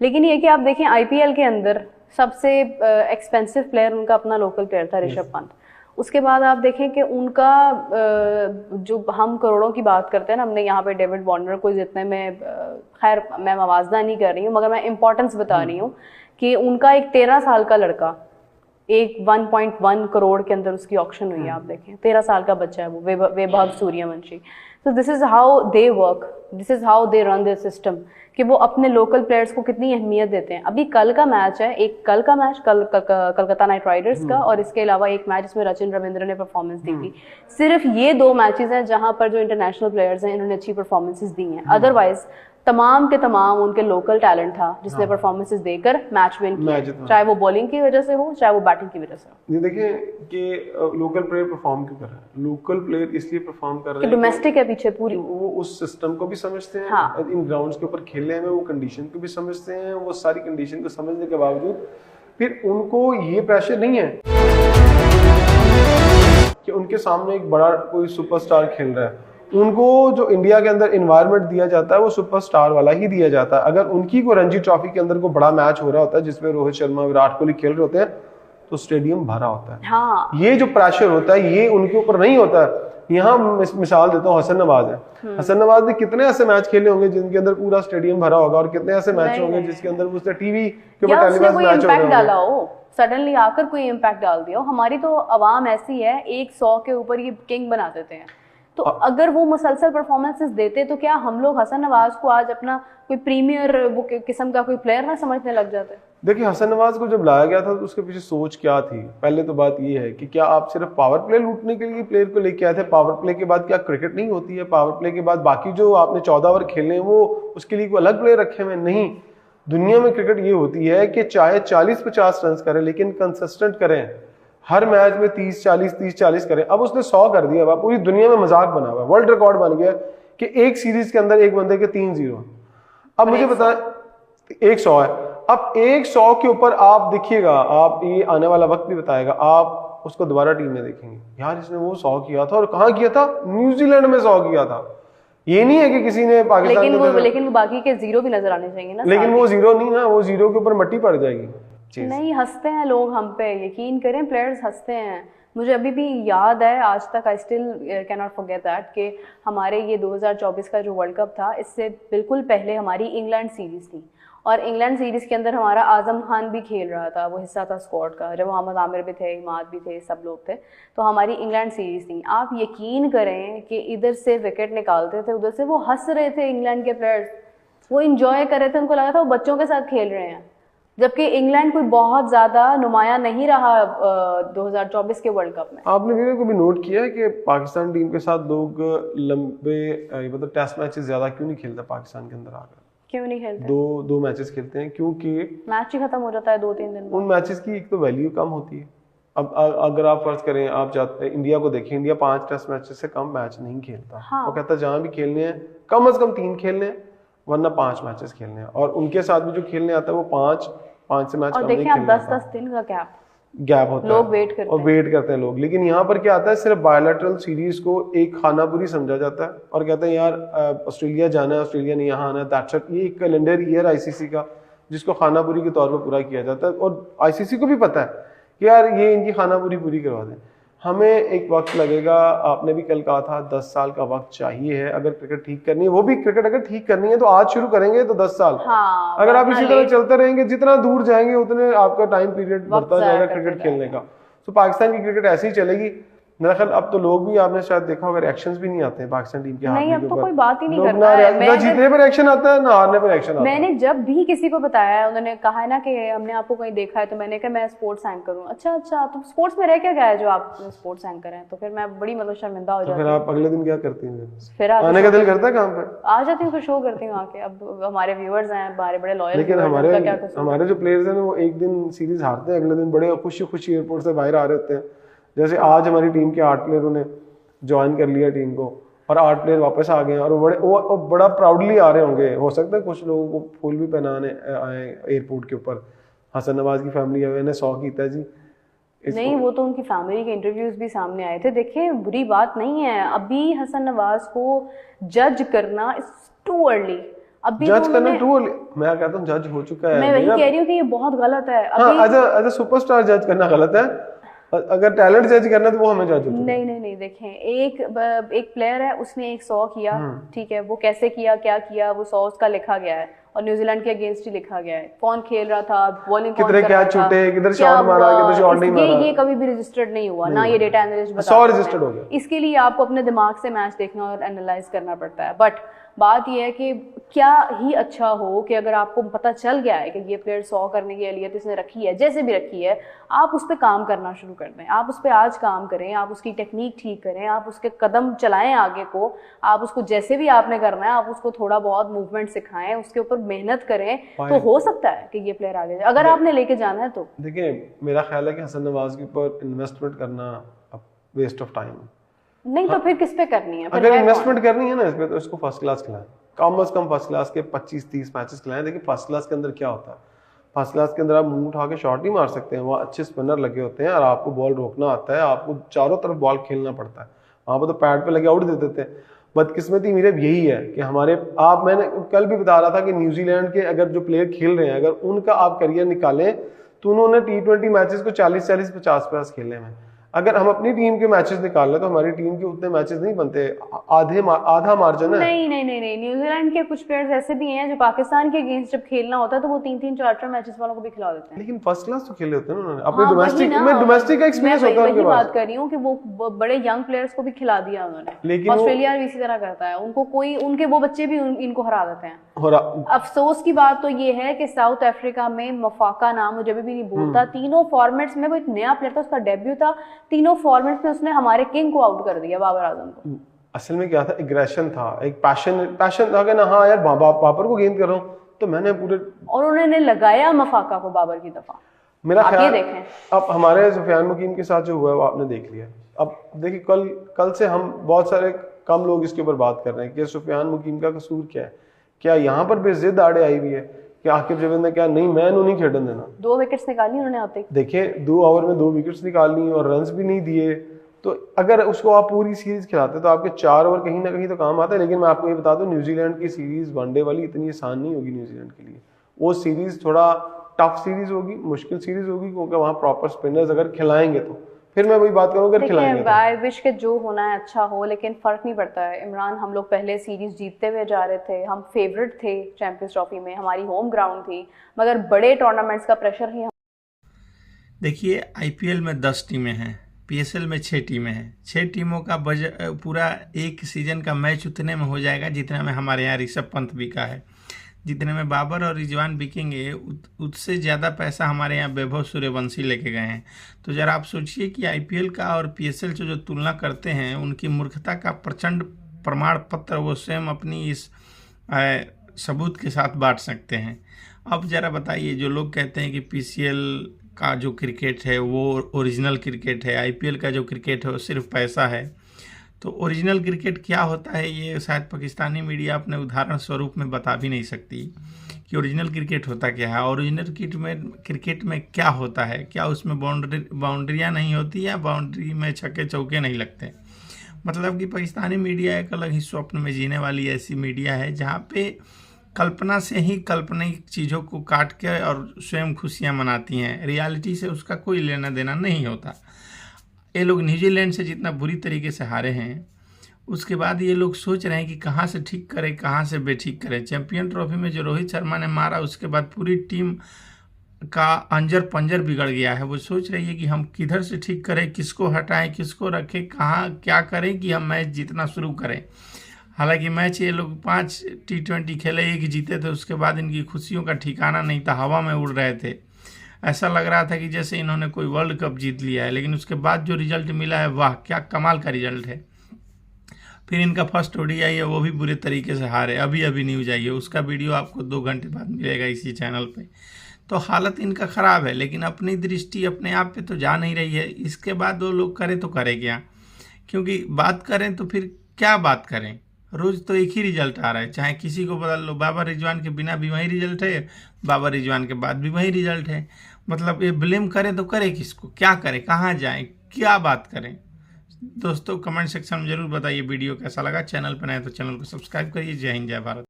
लेकिन ये कि आप देखें आईपीएल के अंदर सबसे एक्सपेंसिव प्लेयर उनका अपना लोकल प्लेयर था ऋषभ पंत। उसके बाद आप देखें कि उनका जो हम करोड़ों की बात करते हैं ना, हमने यहाँ पे डेविड वार्नर को जितने में खैर मैं मवाजना नहीं कर रही हूँ, मगर मैं इंपॉर्टेंस बता रही हूँ कि उनका एक 13 साल का लड़का, एक 1.1 करोड़ के अंदर उसकी ऑक्शन हुई है। आप देखें 13 साल का बच्चा है वो, वैभव सूर्यवंशी। तो this is how they work, this is how they run the system, कि वो अपने लोकल प्लेयर्स को कितनी अहमियत देते हैं। अभी कल का मैच है, एक कल का मैच कलकत्ता नाइट राइडर्स का, और इसके अलावा एक मैच जिसमें सचिन रविंद्र ने परफॉर्मेंस दी थी। सिर्फ ये 2 मैचेस हैं जहां पर जो इंटरनेशनल प्लेयर्स हैं इन्होंने अच्छी परफॉर्मेंसेस दी हैं। अदरवाइज तमाम के तमाम उनके लोकल टैलेंट था जिसने परफॉर्मेंसेस देकर मैच विन किया, चाहे वो बॉलिंग की वजह से हो चाहे वो बैटिंग की वजह से हो। ये देखें कि लोकल प्लेयर परफॉर्म क्यों कर रहे हैं, लोकल प्लेयर इसलिए परफॉर्म कर रहे हैं डोमेस्टिक है पीछे पूरी, वो उस सिस्टम को भी समझते हैं। हाँ। इन ग्राउंड्स के ऊपर खेलने में वो कंडीशन को भी समझते हैं। वो सारी कंडीशन को समझने के बावजूद फिर उनको ये प्रेशर नहीं है कि उनके सामने एक बड़ा कोई सुपरस्टार खेल रहा है। उनको जो इंडिया के अंदर एनवायरनमेंट दिया जाता है वो सुपरस्टार वाला ही दिया जाता है। अगर उनकी को रणजी ट्रॉफी के अंदर को बड़ा मैच हो रहा होता है जिसमें रोहित शर्मा विराट कोहली खेल रहे होते हैं तो स्टेडियम भरा होता है। हाँ। ये जो प्रेशर होता है ये उनके ऊपर नहीं होता है। यहाँ मिसाल देता हूँ, हसन नवाज है। हसन नवाज ने कितने ऐसे मैच खेले होंगे जिनके अंदर पूरा स्टेडियम भरा होगा, और कितने ऐसे मैच होंगे जिसके अंदर उसने टीवी के ऊपर टेलीविजन मैच इम्पैक्ट डाला हो, सडनली आकर कोई इम्पैक्ट डाल दिया हो। हमारी तो आवाम ऐसी है, 100 के ऊपर ये किंग बना देते हैं। तो अगर वो मुसलसल परफॉर्मेंसेस देते तो क्या हम लोग हसन नवाज को आज अपना कोई प्रीमियर वो किस्म का कोई प्लेयर ना समझने लग जाते? देखिए हसन नवाज को जब लाया गया था तो उसके पीछे सोच क्या थी। पहले तो बात ये है कि क्या आप सिर्फ पावर प्ले लूटने के लिए प्लेयर को लेके आए थे? पावर प्ले के बाद क्या क्रिकेट नहीं होती है? पावर प्ले के बाद बाकी जो आपने 14 ओवर खेलने हैं वो उसके लिए कोई अलग प्लेयर रखे हुए? नहीं, दुनिया में क्रिकेट ये होती है कि चाहे 40-50 रन करें लेकिन कंसिस्टेंट करें। हर मैच में 30-40 करें। अब उसने 100 कर दिया, अब पूरी दुनिया में मजाक बना हुआ है, वर्ल्ड रिकॉर्ड बन गया कि एक सीरीज के अंदर एक बंदे के 3-0। अब मुझे बताएं 100 है, अब 100 के ऊपर आप देखिएगा, आप ये आने वाला वक्त भी बताएगा, आप उसको दोबारा टीम में देखेंगे, यार इसने वो 100 किया था और कहाँ किया था? न्यूजीलैंड में 100 किया था। ये नहीं है कि किसी ने पाकिस्तान लेकिन वो बाकी के 0 भी नजर आने चाहिए ना। लेकिन वो 0 नहीं ना, वो 0 के ऊपर मट्टी पड़ जाएगी। नहीं, हंसते हैं लोग हम पे, यकीन करें प्लेयर्स हंसते हैं। मुझे अभी भी याद है, आज तक I still can not forget that, कि हमारे ये 2024 का जो वर्ल्ड कप था इससे बिल्कुल पहले हमारी इंग्लैंड सीरीज थी, और इंग्लैंड सीरीज के अंदर हमारा आजम खान भी खेल रहा था, वो हिस्सा था स्क्वाड का, जब मोहम्मद आमिर भी थे, इमाद भी थे, सब लोग थे। तो हमारी इंग्लैंड सीरीज थी। आप यकीन करें कि इधर से विकेट निकालते थे, उधर से वो हंस रहे थे इंग्लैंड के प्लेयर्स, वो इंजॉय कर रहे थे, उनको लगा था वो बच्चों के साथ खेल रहे हैं। जबकि इंग्लैंड कोई बहुत ज्यादा नुमाया नहीं रहा 2024 के वर्ल्ड कप में। आपने वीडियो को भी नोट किया है कि पाकिस्तान टीम के साथ लोग लंबे मतलब टेस्ट मैचेस ज्यादा क्यों नहीं खेलते? पाकिस्तान के अंदर आकर क्यों नहीं खेलते? दो मैचेस खेलते हैं क्योंकि मैच ही खत्म हो जाता है 2-3 दिन में। उन मैचेस की एक तो वैल्यू कम होती है। अब अगर आप फर्ज करें, आप जाते इंडिया को देखें, इंडिया 5 टेस्ट मैचेस से कम मैच नहीं खेलता। हाँ। वो कहता है जहां भी खेलने हैं कम से कम 3 खेलने हैं, वरना 5 मैचेस खेलने हैं, और उनके साथ भी जो खेलने आता है वो 5 से मैच और देखिए आप 10-10 दिन का गैप होता है, लोग वेट करते हैं और वेट करते हैं लोग। लेकिन यहाँ पर क्या आता है, सिर्फ बायोलैटरल सीरीज को एक खानापुरी समझा जाता है और कहते हैं यार ऑस्ट्रेलिया जाना है, ऑस्ट्रेलिया ने यहाँ आना है, दैट्स इट। ये एक कैलेंडर ईयर आईसीसी का जिसको खानापुरी के तौर पर पूरा किया जाता है, और आईसीसी को भी पता है कि यार ये इनकी खानापुरी पूरी करवा दें। हमें एक वक्त लगेगा, आपने भी कल कहा था 10 साल का वक्त चाहिए है अगर क्रिकेट ठीक करनी है। वो भी क्रिकेट अगर ठीक करनी है तो आज शुरू करेंगे तो 10 साल। हाँ, अगर आप इसी तरह चलते रहेंगे, जितना दूर जाएंगे उतने आपका टाइम पीरियड बढ़ता जाएगा क्रिकेट खेलने का। तो पाकिस्तान की क्रिकेट ऐसे ही चलेगी मेरा ख्याल। अब तो लोग भी, आपने शायद देखा होगा, रिएक्शंस भी नहीं आते हैं पाकिस्तान टीम के नहीं, हारने अब के तो ऊपर। कोई बात ही नहीं लोग करता है। ना जीतने पर रिएक्शन आता है ना हारने पर रिएक्शन आता है। मैंने जब भी किसी को बताया है, उन्होंने कहा है ना कि हमने आपको कहीं देखा है, तो मैंने कहा मैं स्पोर्ट्स एंकर हूँ। अच्छा तो स्पोर्ट्स में रह क्या गया है जो आप स्पोर्ट्स एंकर हैं? तो फिर मैं बड़ी मतलब शर्मिंदा हो जाती हूँ। फिर आप अगले दिन क्या करती हैं? फिर आने का दिल करता है काम पे? आ जाती हूँ, फिर शो करती हूँ आके। अब हमारे व्यूअर्स हैं, हमारे बड़े लॉयल, लेकिन हमारे जो प्लेयर्स हैं वो एक दिन सीरीज हारते हैं, अगले दिन बड़े खुशी एयरपोर्ट से बाहर आ रहे होते हैं। जैसे आज हमारी टीम के 8 प्लेयरों ने ज्वाइन कर लिया टीम को, और 8 प्लेयर वापस आ गए, और वो बड़ा प्राउडली आ रहे होंगे। हो सकता है कुछ लोगों को फूल भी पहनाने आए एयरपोर्ट के ऊपर। हसन नवाज की फैमिली है, ने 100 कीता जी। नहीं, वो तो उनकी फैमिली के इंटरव्यूज भी सामने आए थे। देखिए बुरी बात नहीं है अभी हसन नवाज को जज करना, इट्स टू अर्ली। अभी जज तो करना उन्होंने, ट्रू, मैं कहता हूँ जज हो चुका है। मैं वही कह रही हूँ कि ये बहुत गलत है। हाँ, अभी एज अ सुपरस्टार जज करना गलत है, अगर टैलेंट जज करना तो वो हमें जज हो चुका है। नहीं नहीं नहीं, देखें, एक प्लेयर है, उसने एक 100 किया, ठीक है, वो कैसे किया, क्या किया, वो 100 उसका लिखा गया है और न्यूजीलैंड के अगेंस्ट ही लिखा गया है। कौन खेल रहा था, बॉलिंग कौन कितने कर रहा कैच था, छूटे, किधर क्या शॉट मारा, किधर शॉट नहीं मारा, ये कभी भी रजिस्टर्ड नहीं हुआ, ना ये डेटा एनालिस्ट बता 100 सकते रजिस्टर्ड हो हैं। गया। इसके लिए आपको अपने दिमाग से मैच देखना और एनालाइज करना पड़ता है। बट बात यह है कि क्या ही अच्छा हो कि अगर आपको पता चल गया है कि ये प्लेयर 100 करने की अलियत इसने रखी है, जैसे भी रखी है, आप उस पर काम करना शुरू कर दें। आप उस पर आज काम करें, आप उसकी टेक्निक ठीक करें, आप उसके कदम चलाएं आगे को, आप उसको जैसे भी आपने करना है, आप उसको थोड़ा बहुत मूवमेंट सिखाएं, उसके ऊपर मेहनत करें, तो हो सकता है कि ये प्लेयर आगे जाए, अगर आपने लेके जाना है तो। देखिए, मेरा ख्याल है कि हसन नवाज के ऊपर इन्वेस्टमेंट करना वेस्ट ऑफ टाइम। नहीं तो फिर किस पे करनी है? अगर इन्वेस्टमेंट करनी है ना इसमें, तो इसको फर्स्ट क्लास खिलाएं, कम से कम फर्स्ट क्लास के 25-30 मैचेस खिलाएं। देखिए फर्स्ट क्लास के अंदर क्या होता है, फर्स्ट क्लास के अंदर आप मुंह उठा के शॉट नहीं मार सकते हैं, वहाँ अच्छे स्पिनर लगे होते हैं और आपको बॉल रोकना आता है, आपको चारों तरफ बॉल खेलना पड़ता है। वहाँ पर तो पैड पे लगे आउट दे देते हैं। बदकिस्मती मेरे यही है कि मैंने कल भी बता रहा था कि न्यूजीलैंड के अगर जो प्लेयर खेल रहे हैं, अगर उनका आप करियर निकालें तो उन्होंने T20 मैचेस को 40-40, 50-50 खेले हैं। अगर हम अपनी टीम के मैचेस निकाल लें तो हमारी टीम के उतने मैचेस नहीं बनते, आधा मार्जिन है। नहीं नहीं नहीं नहीं, न्यूजीलैंड के कुछ प्लेयर्स ऐसे भी हैं जो पाकिस्तान के अगेंस्ट जब खेलना होता है तो वो 3-3, 4-4 मैचेस वालों को भी खिला देते हैं। लेकिन फर्स्ट क्लास तो खेले होते हैं उन्होंने अपने हाँ, डोमेस्टिक का एक्सपीरियंस होता है उनके पास। बात कर रही हूँ कि वो बड़े यंग प्लेयर्स को भी खिला दिया उन्होंने। लेकिन ऑस्ट्रेलिया भी इसी तरह करता है, उनको कोई, उनके वो बच्चे भी इनको हरा देते हैं। हो अफसोस की बात तो ये है कि साउथ अफ्रीका में मफाका नाम मुझे भी नहीं भूलता, तीनों फॉर्मेट्स में वो एक नया प्लेयर था, उसका डेब्यू था, तीनों फॉर्मेट्स में उसने हमारे किंग को आउट कर दिया, बाबर आजम को। असल में क्या था, एग्रेशन था, एक पैशन था कि ना हाँ यार बाबर को गेंद कर रहा हूँ तो मैंने पूरे, और उन्होंने लगाया मफाका को बाबर की दफा। मेरा ख्याल देखें अब हमारे सुफियान मुकीम के साथ जो हुआ है वो आपने देख लिया। अब देखिए कल से हम बहुत सारे कम लोग इसके ऊपर बात कर रहे हैं कि सुफियान मुकीम का कसूर क्या है, क्या यहाँ पर भी जिद आड़े आई हुई है कि आकिब जावेद ने क्या नहीं, मैं नहीं खेलने देना। 2 विकेट्स निकाली उन्होंने आते ही, देखिए 2 ओवर में 2 विकेट्स निकालनी और रन्स भी नहीं दिए, तो अगर उसको आप पूरी सीरीज खिलाते तो आपके 4 ओवर कहीं ना कहीं तो काम आता है। लेकिन मैं आपको ये बता दूं, न्यूजीलैंड की सीरीज वनडे वाली इतनी आसान नहीं होगी न्यूजीलैंड के लिए। वो सीरीज थोड़ा टफ सीरीज होगी, मुश्किल सीरीज होगी, क्योंकि वहाँ प्रॉपर स्पिनर्स अगर खिलाएंगे तो फिर मैं वही बात करूँगा, अगर खिलाएंगे आई विश के जो होना है अच्छा हो, लेकिन फर्क नहीं पड़ता है। इमरान, हम लोग पहले सीरीज जीतते हुए जा रहे थे, हम फेवरेट थे चैंपियंस ट्रॉफी में, हमारी होम ग्राउंड थी, मगर बड़े टूर्नामेंट्स का प्रेशर ही। देखिए IPL में 10 टीमें हैं, PSL में 6 टीमें हैं। 6 टीमों का बजट पूरा एक सीजन का मैच उतने में हो जाएगा जितने में हमारे यहाँ ऋषभ पंत बिका है, जितने में बाबर और रिजवान बिकेंगे उससे ज़्यादा पैसा हमारे यहाँ वैभव सूर्यवंशी लेके गए हैं। तो ज़रा आप सोचिए कि IPL का और PSL से जो तुलना करते हैं, उनकी मूर्खता का प्रचंड प्रमाण पत्र वो स्वयं अपनी इस सबूत के साथ बांट सकते हैं। अब ज़रा बताइए, जो लोग कहते हैं कि PCL का जो क्रिकेट है वो ओरिजिनल क्रिकेट है, IPL का जो क्रिकेट है वो सिर्फ पैसा है, तो ओरिजिनल क्रिकेट क्या होता है ये शायद पाकिस्तानी मीडिया अपने उदाहरण स्वरूप में बता भी नहीं सकती कि ओरिजिनल क्रिकेट होता क्या है। ओरिजिनल क्रिकेट में क्या होता है, क्या उसमें बाउंड्रियाँ नहीं होती या बाउंड्री में छक्के चौके नहीं लगते। मतलब कि पाकिस्तानी मीडिया एक अलग ही स्वप्न में जीने वाली ऐसी मीडिया है जहाँ पे कल्पना से ही काल्पनिक चीज़ों को काट के और स्वयं खुशियाँ मनाती हैं, रियलिटी से उसका कोई लेना देना नहीं होता। ये लोग न्यूजीलैंड से जितना बुरी तरीके से हारे हैं, उसके बाद ये लोग सोच रहे हैं कि कहाँ से ठीक करें, कहाँ से बेठीक करें। चैंपियन ट्रॉफी में जो रोहित शर्मा ने मारा, उसके बाद पूरी टीम का अंजर पंजर बिगड़ गया है। वो सोच रही है कि हम किधर से ठीक करें, किसको हटाएं, किसको रखें, कहाँ क्या करें कि हम मैच जीतना शुरू करें। हालांकि मैच ये लोग 5 T20 खेले, 1 जीते थे, उसके बाद इनकी खुशियों का ठिकाना नहीं था, हवा में उड़ रहे थे। ऐसा लग रहा था कि जैसे इन्होंने कोई वर्ल्ड कप जीत लिया है। लेकिन उसके बाद जो रिजल्ट मिला है, वाह क्या कमाल का रिजल्ट है। फिर इनका फर्स्ट ODI है, वो भी बुरे तरीके से हारे। अभी न्यूज आई है, उसका वीडियो आपको 2 घंटे बाद मिलेगा इसी चैनल पे। तो हालत इनका ख़राब है, लेकिन अपनी दृष्टि अपने आप पे तो जा नहीं रही है। इसके बाद वो लोग करें तो करें क्या, क्योंकि बात करें तो फिर क्या बात करें, रोज़ तो एक ही रिजल्ट आ रहा है, चाहे किसी को बदल लो। बाबर रिजवान के बिना भी वही रिजल्ट है, बाबर रिजवान के बाद भी वही रिजल्ट है। मतलब ये ब्लेम करें तो करें किसको, क्या करें, कहाँ जाएं, क्या बात करें। दोस्तों कमेंट सेक्शन में ज़रूर बताइए वीडियो कैसा लगा। चैनल पर नए तो चैनल को सब्सक्राइब करिए। जय हिंद, जय भारत।